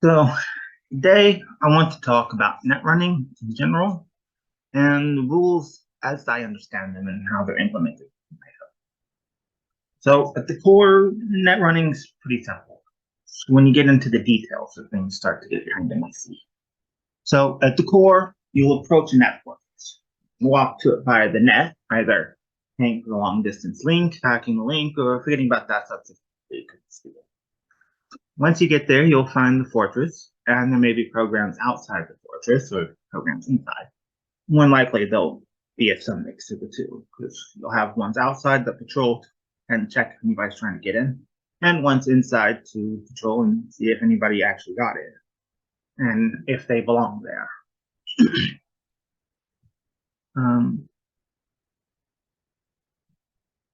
So today I want to talk about net running in general and the rules as I understand them and how they're implemented. So at the core, net running is pretty simple. When you get into the details, the things start to get kind of messy. So at the core, you'll approach a network, walk to it via the net, either paying for the long distance link, hacking the link, or forgetting about that stuff. Once you get there, you'll find the fortress, and there may be programs outside the fortress or programs inside. More likely, they'll be some mix of the two, because you'll have ones outside that patrol and check if anybody's trying to get in, and ones inside to patrol and see if anybody actually got in, and if they belong there.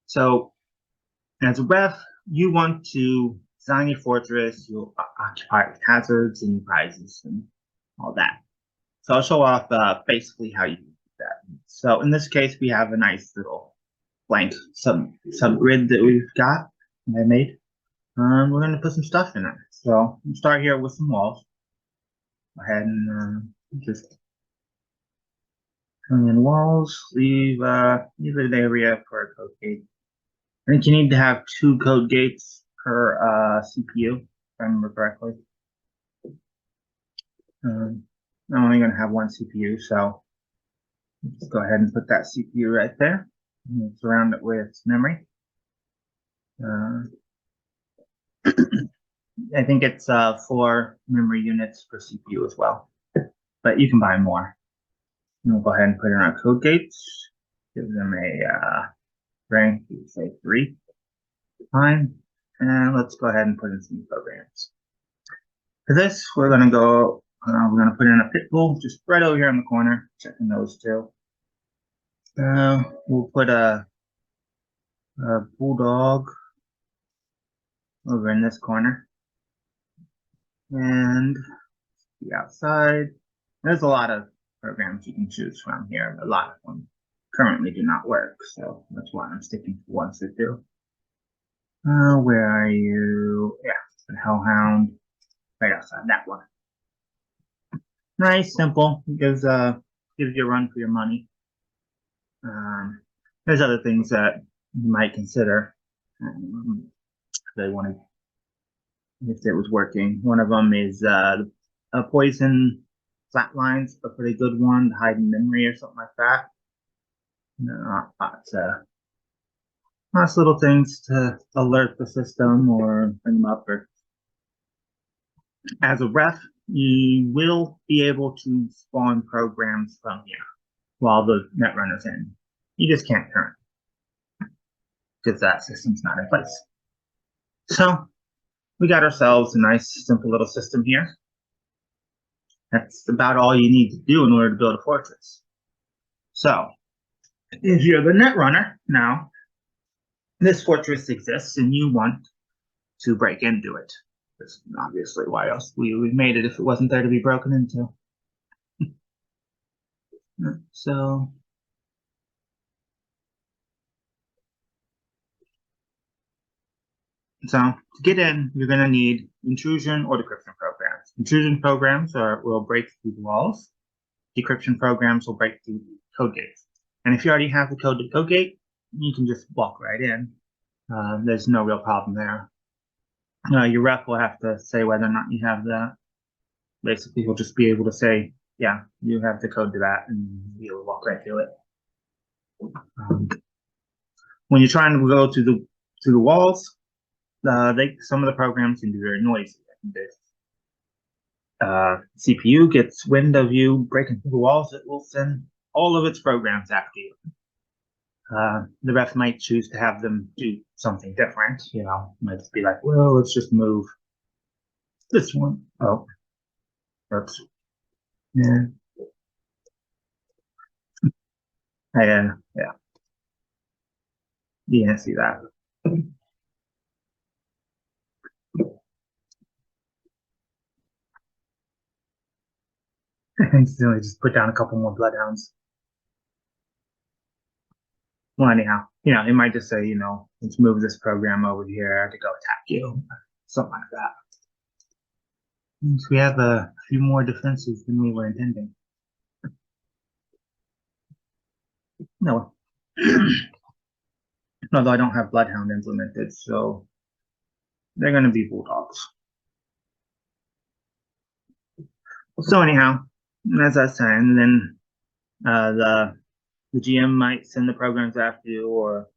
So, as a ref, you want to design your fortress, you'll occupy it with hazards and prizes and all that. So I'll show off basically how you do that. So in this case, we have a nice little blank subgrid that we've got that I made. We're going to put some stuff in it. So we'll start here with some walls. Go ahead and just turn in walls. Leave an area for a code gate. I think you need to have 2 code gates per CPU, if I remember correctly. I'm only going to have 1 CPU, so let's go ahead and put that CPU right there. And surround it with memory. I think it's 4 memory units per CPU as well, but you can buy more. And we'll go ahead and put in our code gates. Give them a rank, say 3. Fine. And let's go ahead and put in some programs. For this, we're going to put in a pit bull just right over here in the corner, checking those 2. We'll put a bulldog over in this corner. And the outside. There's a lot of programs you can choose from here. A lot of them currently do not work, so that's why I'm sticking to ones that do. Where are you? Yeah, the Hellhound, right outside that one. Nice, simple. Gives you a run for your money. There's other things that you might consider if it was working. One of them is a poison flatlines, a pretty good one, to hide in memory or something like that. Nice little things to alert the system or bring them up. Or as a ref, you will be able to spawn programs from here while the netrunner's in. You just can't turn because that system's not in place. So we got ourselves a nice, simple little system here. That's about all you need to do in order to build a fortress. So if you're the netrunner now, this fortress exists and you want to break into it. That's obviously why else we made it if it wasn't there to be broken into. So to get in, you're going to need intrusion or decryption programs. Intrusion programs will break through the walls. Decryption programs will break through code gates. And if you already have the code gate, you can just walk right in. There's no real problem there. Your ref will have to say whether or not you have that. Basically, he'll just be able to say, yeah, you have the code to that, and you'll walk right through it. When you're trying to go to the walls, some of the programs can be very noisy. CPU gets wind of you breaking through the walls, it will send all of its programs after you. The ref might choose to have them do something different. Might just be like, well, let's just move this one. Oh, oops. Yeah. Yeah. You didn't see that. Instantly just put down a couple more bloodhounds. Well, anyhow, it might just say, let's move this program over here to go attack you, something like that. Means we have a few more defenses than we were intending. No. Although I don't have Bloodhound implemented, so they're going to be Bulldogs. So anyhow, as I was saying, then the GM might send the programs after you, or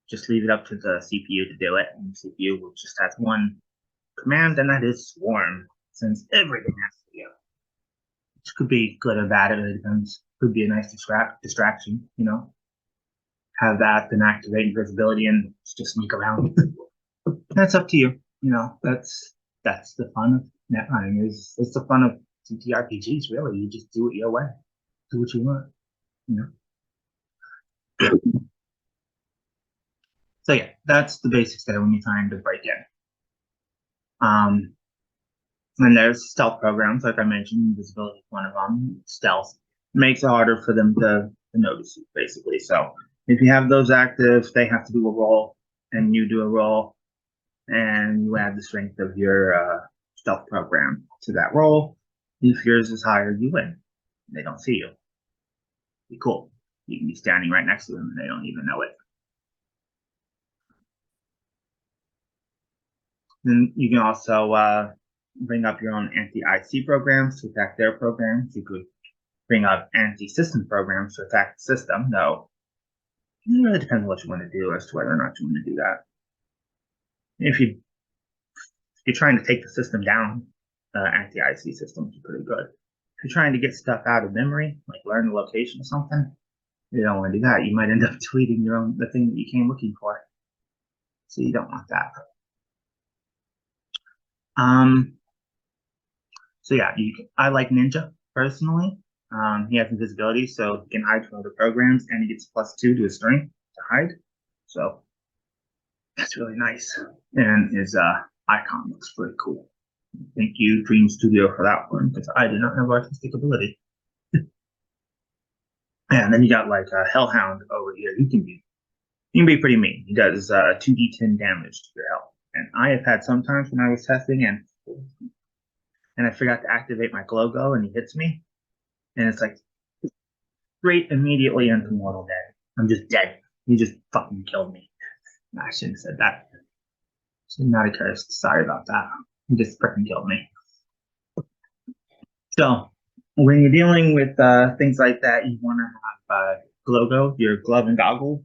just leave it up to the CPU to do it. And the CPU will just have one command, and that is swarm, since everything has to be up. Which could be good or bad, it depends. Could be a nice distraction, you know. Have that, then activate invisibility and just sneak around. That's up to you. You know, that's the fun of netrunning. It's the fun of TTRPGs, really. You just do it your way. Do what you want, you know. So yeah, that's the basics there when you're trying to break in. And there's stealth programs, like I mentioned, invisibility is one of them. Stealth makes it harder for them to notice you, basically. So if you have those active, they have to do a roll, and you do a roll, and you add the strength of your stealth program to that roll. If yours is higher, you win. They don't see you. Be cool. You can be standing right next to them, and they don't even know it. Then you can also bring up your own anti-IC programs to attack their programs. You could bring up anti-system programs to attack the system. No, it really depends on what you want to do as to whether or not you want to do that. If you're trying to take the system down, anti-IC systems are pretty good. If you're trying to get stuff out of memory, like learn the location or something, you don't want to do that. You might end up deleting the thing that you came looking for. So you don't want that. So yeah, I like Ninja personally. He has invisibility, so he can hide from other programs, and he gets +2 to his strength to hide. So that's really nice. And his icon looks pretty cool. Thank you, Dream Studio, for that one, because I did not have artistic ability. And then you got like a Hellhound over here. He can be pretty mean. He does 2d10 damage to your health. And I have had sometimes when I was testing and I forgot to activate my Glow, and he hits me, and it's like straight immediately into mortal dead. I'm just dead. He just fucking killed me. I shouldn't have said that. Should not have cursed. Sorry about that. He just freaking killed me. So when you're dealing with things like that, you want to have Glow, your glove and goggle,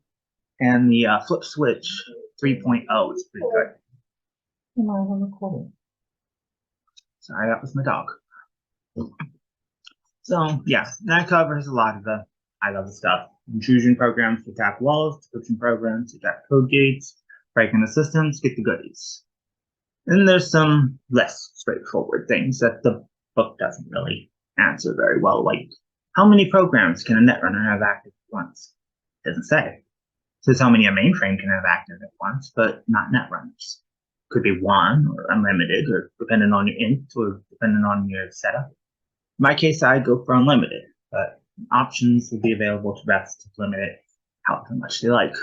and the flip switch 3.0 is pretty good. Am I on recording? Sorry, that was my dog. So yeah, that covers a lot of the high-level stuff. Intrusion programs to attack walls, decryption programs to attack code gates, break-in the systems, get the goodies. And there's some less straightforward things that the book doesn't really answer very well, like how many programs can a netrunner have active at once? It doesn't say. It says how many a mainframe can have active at once, but not netrunners. Could be one or unlimited, or depending on your int, or depending on your setup. In my case, I go for unlimited, but options will be available to reps to limit it however much they like.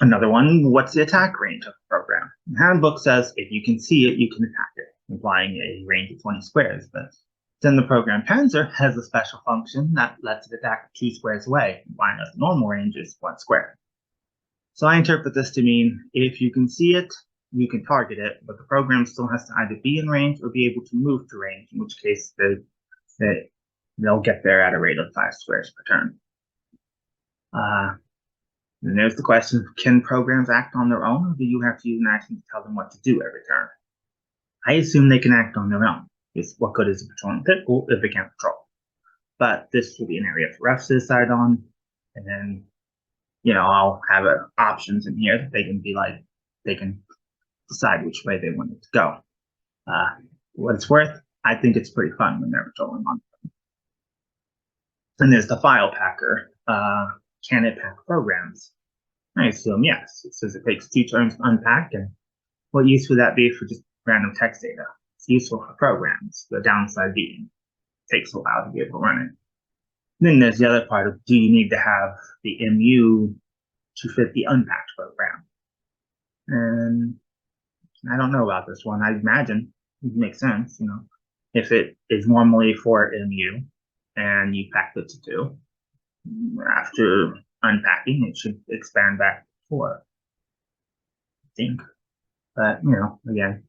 Another one, what's the attack range of the program? The handbook says if you can see it, you can attack it, implying a range of 20 squares, but then the program Panzer has a special function that lets it attack 2 squares away, implying that the normal range is 1 square. So I interpret this to mean if you can see it, you can target it, but the program still has to either be in range or be able to move to range, in which case they'll get there at a rate of 5 squares per turn. And there's the question, can programs act on their own, or do you have to use an action to tell them what to do every turn? I assume they can act on their own. Because what good is a patrolling pitbull if they can't patrol? But this will be an area for refs to decide on, and then, you know, I'll have options in here that they can decide which way they want it to go. What it's worth, I think it's pretty fun when they're patrolling on them. And there's the file packer. Can it pack programs? I assume yes. It says it takes 2 turns to unpack, and what use would that be for just random text data? It's useful for programs, the downside being it takes a while to be able to run it. And then there's the other part of, do you need to have the MU to fit the unpacked program? And I don't know about this one. I imagine It makes sense, you know. If it is normally for MU and you pack it to 2, after unpacking, it should expand back to 4, I think. But, you know, again,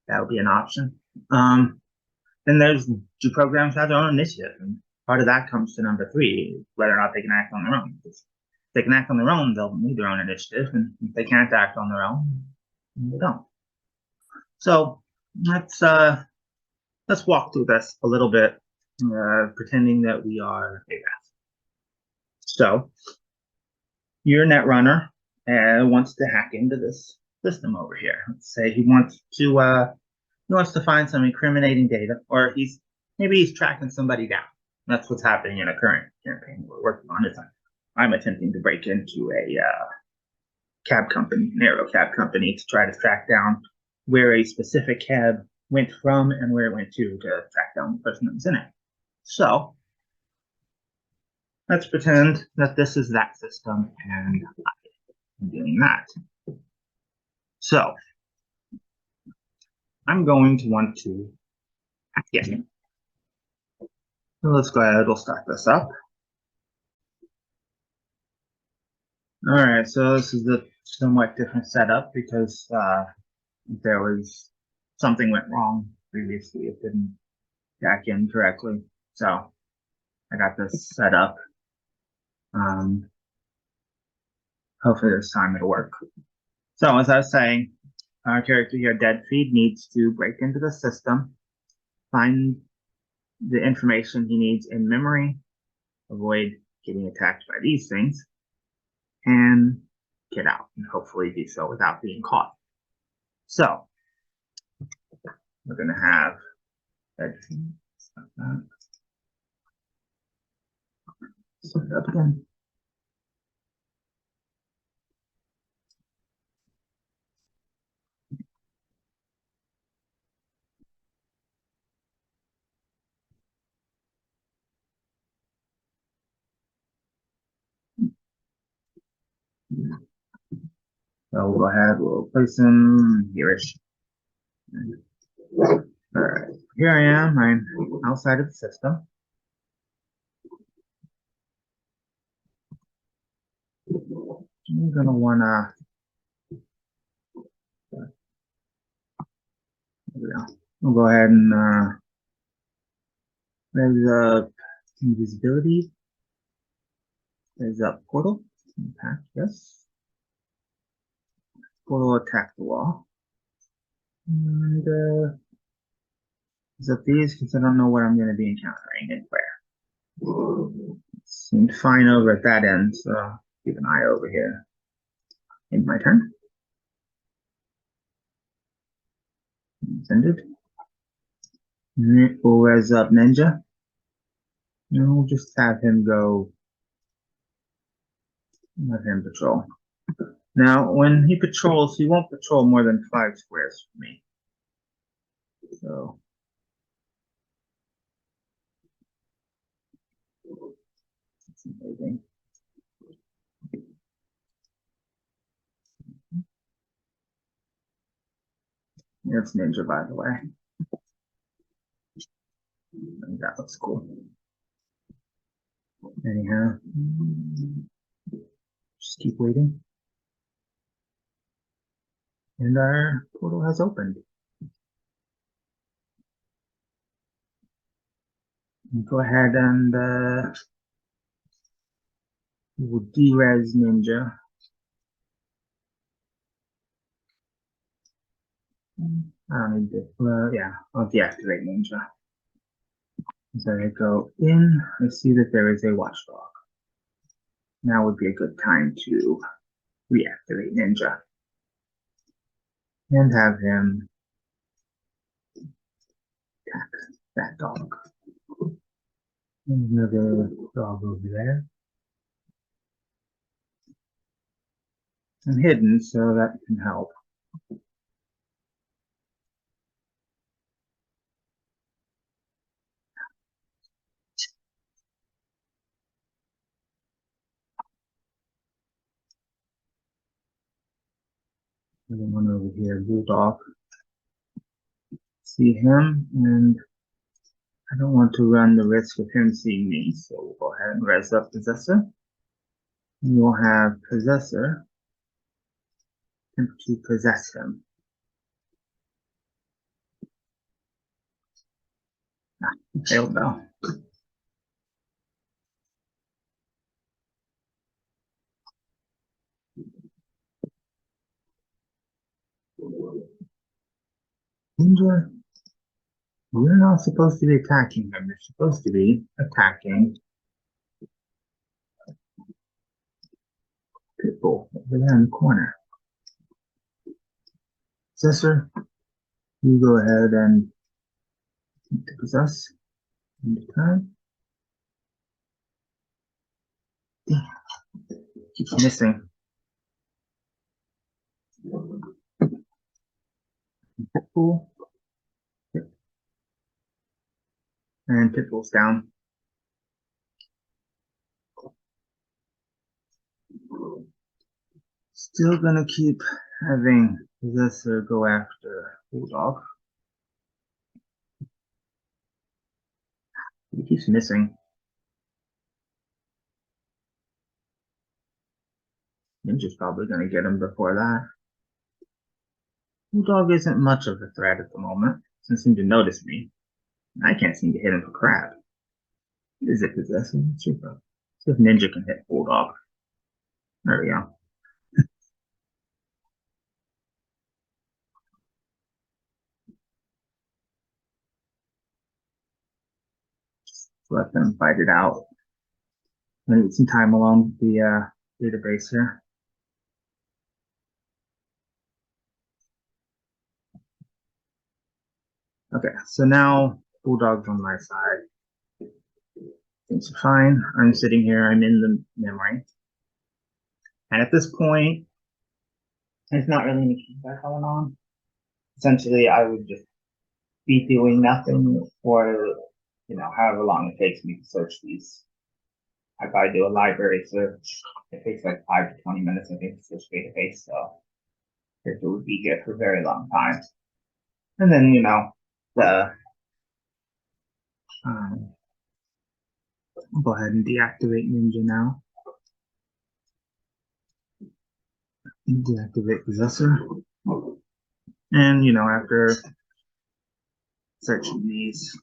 that would be an option. Then there's, do programs have their own initiative? And part of that comes to number 3, whether or not they can act on their own. If they can act on their own, they'll need their own initiative. And if they can't act on their own, they don't. So let's walk through this a little bit, pretending that we are a graph. So your netrunner wants to hack into this system over here. Let's say he wants to find some incriminating data, or maybe he's tracking somebody down. That's what's happening in a current campaign we're working on. I'm attempting to break into a cab company, an aero cab company, to try to track down where a specific cab went from and where it went to track down the person that was in it. So let's pretend that this is that system and I'm doing that. So I'm going to want to hack in. So let's go ahead, we'll start this up. All right, so this is a somewhat different setup because there was something went wrong previously. It didn't hack in correctly. So I got this set up. Hopefully this time it'll work. So as I was saying, our character here, Deadfeed, needs to break into the system, find the information he needs in memory, avoid getting attacked by these things, and get out, and hopefully do so without being caught. So we're going to have Deadfeed. Start it up again. So we'll go ahead, we'll place him here-ish. All right, here I am, I'm outside of the system. I'm gonna wanna, we'll go ahead and there's invisibility, there's a portal, attack, yes. Portal attack the wall. And up these because I don't know what I'm going to be encountering and where. It seemed fine over at that end, so keep an eye over here. In my turn. It's ended. We'll res up Ninja. And we'll just have him go. Let him patrol. Now, when he patrols, he won't patrol more than 5 squares for me. So. That's amazing. It's Ninja, by the way. That looks cool. Anyhow, just keep waiting. And our portal has opened. Go ahead and we'll de-res Ninja. I don't need to, yeah, I'll deactivate Ninja. So I go in, I see that there is a watchdog. Now would be a good time to reactivate Ninja. And have him attack that dog. And another dog over there. I'm hidden, so that can help. There's one over here, Bulldog. see him, and I don't want to run the risk of him seeing me, so we'll go ahead and res up Possessor. And we'll have Possessor attempt to possess him. Failed though. Ninja, you're not supposed to be attacking him. You're supposed to be attacking Pitbull over there in the corner. Possessor, you go ahead and possess in the turn. Keeps missing. Pitbull. And Pitbull's down. Still gonna keep having Possessor go after Bulldog. He keeps missing. Ninja's probably gonna get him before that. Bulldog isn't much of a threat at the moment. Doesn't seem to notice me. I can't seem to hit him for crap. Is it possessing? Super. See if Ninja can hit Bulldog. There we go. Let them fight it out. I need some time along the database here. Okay, so now Bulldog's on my side. Things are fine. I'm sitting here, I'm in the memory. And at this point, there's not really any feedback going on. Essentially, I would just be doing nothing for, however long it takes me to search these. If I do a library search, it takes like 5 to 20 minutes, I think, to search database, so it would be good for a very long time. And then, I'll go ahead and deactivate Ninja now. Deactivate Possessor. And, after searching these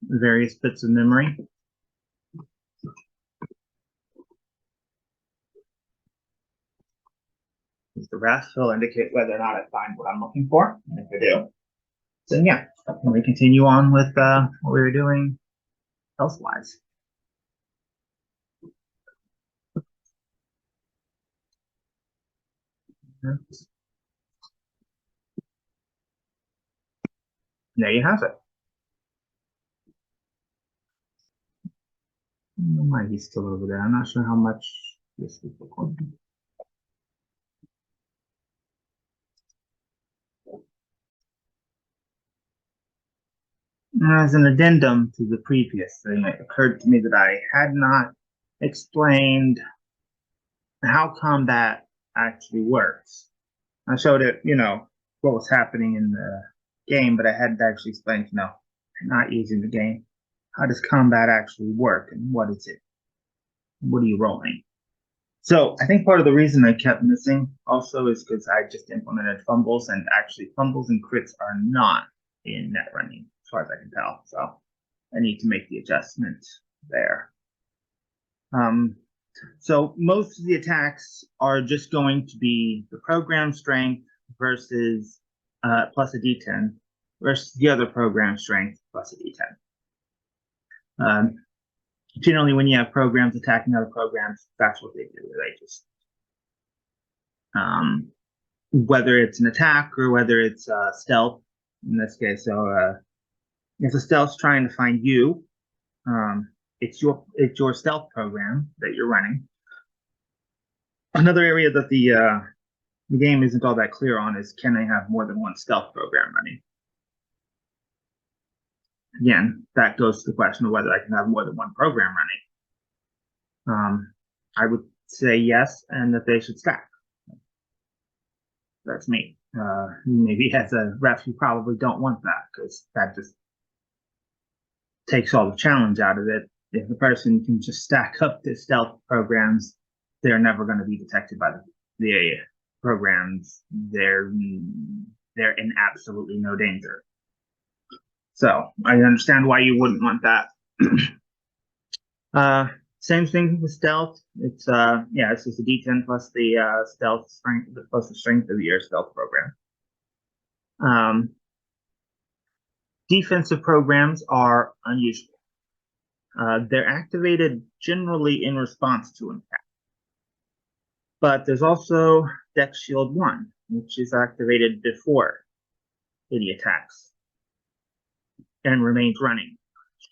various bits of memory, the rest will indicate whether or not I find what I'm looking for. And if I do, then yeah, we continue on with what we were doing elsewise. There you have it. Why he's still over there? I'm not sure how much this is recording. As an addendum to the previous thing, it occurred to me that I had not explained how combat actually works. I showed it, what was happening in the game, but I hadn't actually explained, not using the game. How does combat actually work, and what is it? What are you rolling? So I think part of the reason I kept missing also is because I just implemented fumbles, and actually fumbles and crits are not in netrunning, as far as I can tell. So I need to make the adjustment there. So most of the attacks are just going to be the program strength versus plus a D10 versus the other program strength plus a D10. Generally, when you have programs attacking other programs, that's what they do. They just, whether it's an attack or whether it's stealth, in this case. So if a stealth's trying to find you, it's your stealth program that you're running. Another area that the game isn't all that clear on is, can I have more than one stealth program running? Again, that goes to the question of whether I can have more than one program running. I would say yes, and that they should stack. That's me. Maybe as a ref, you probably don't want that because that just takes all the challenge out of it. If the person can just stack up the stealth programs, they're never going to be detected by the programs. They're in absolutely no danger. So I understand why you wouldn't want that. Same thing with stealth. It's it's just a D10 plus the stealth strength plus the strength of your stealth program. Defensive programs are unusual. They're activated generally in response to an attack. But there's also Dex Shield 1, which is activated before any attacks and remains running.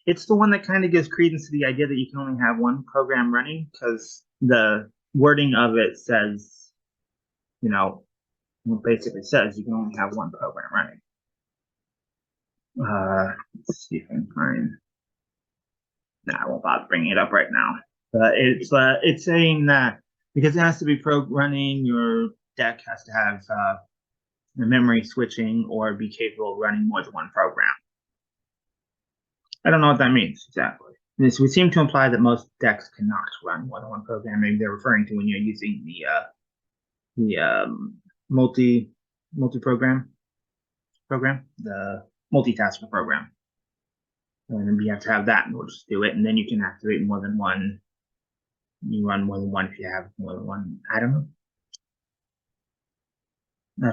It's the one that kind of gives credence to the idea that you can only have one program running because the wording of it says, it basically says you can only have one program running. Let's see if I can find. I won't bother bringing it up right now. But it's saying that because it has to be running, your deck has to have the memory switching or be capable of running more than one program. I don't know what that means exactly. This would seem to imply that most decks cannot run more than one program. Maybe they're referring to when you're using the multi-program program, the multitasker program. And you have to have that in order to do it, and then you can activate more than one. You run more than one if you have more than one. I don't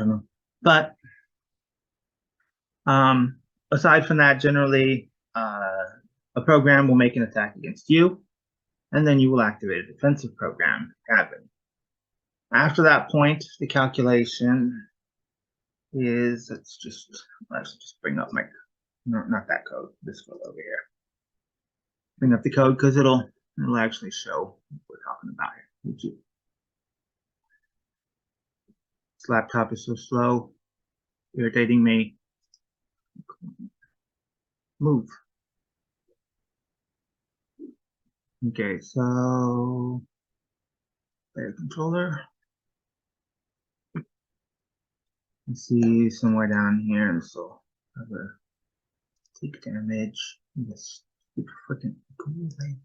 know. But aside from that, generally, a program will make an attack against you, and then you will activate a defensive program to happen. After that point, the calculation is, let's just bring up my, not that code, this code over here. Bring up the code because it'll actually show what we're talking about here. This laptop is so slow, irritating me. Move. Okay, so player controller. Let's see somewhere down here. This will have a take damage. This freaking cool thing.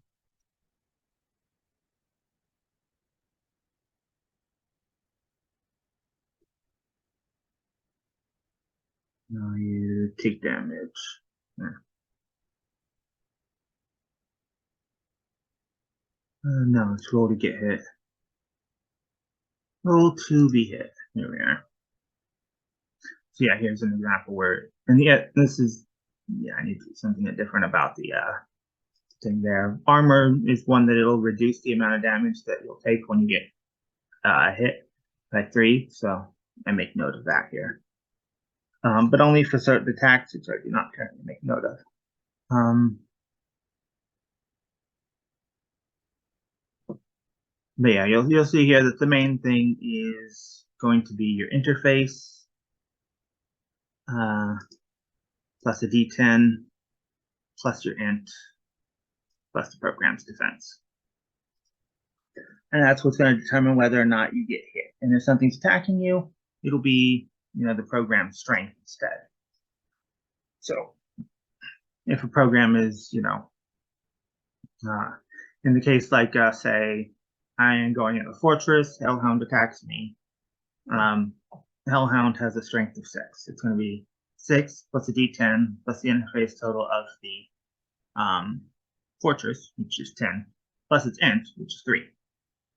Now you take damage. No, it's roll to get hit. Roll to be hit. Here we are. So yeah, here's an example where, and yeah, this is, I need to do something different about the thing there. Armor is one that it'll reduce the amount of damage that you'll take when you get hit by 3. So I make note of that here. But only for certain attacks, which I do not currently make note of. But yeah, you'll see here that the main thing is going to be your interface, plus a D10, plus your int, plus the program's defense. And that's what's going to determine whether or not you get hit. And if something's attacking you, it'll be, the program's strength instead. So if a program is, in the case like, say, I am going in a fortress, Hellhound attacks me. Hellhound has a strength of 6. It's going to be 6 plus a D10 plus the interface total of the fortress, which is 10, plus its int, which is 3.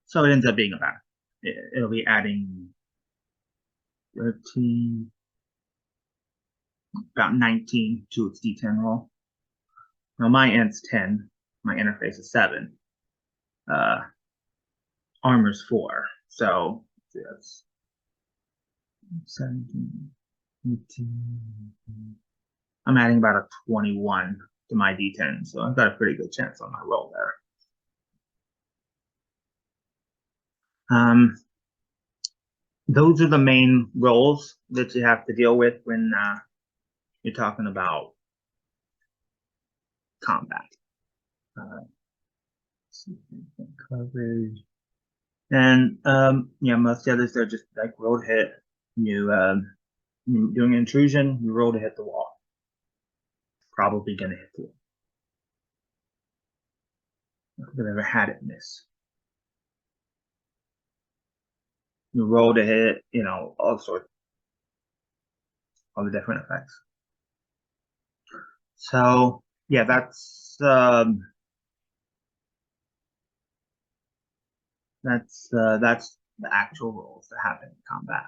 So it ends up being about, it'll be adding 13, about 19 to its D10 roll. Now my int's 10, my interface is 7, armor's 4, so that's 17, 18. I'm adding about a 21 to my D10, so I've got a pretty good chance on my roll there. Those are the main roles that you have to deal with when you're talking about combat. Coverage. And most of the others are just like roll hit. You doing intrusion, you roll to hit the wall. Probably gonna hit the wall. I don't think I've ever had it miss. You roll to hit, all sorts, all the different effects. So yeah, that's the actual rolls that happen in combat.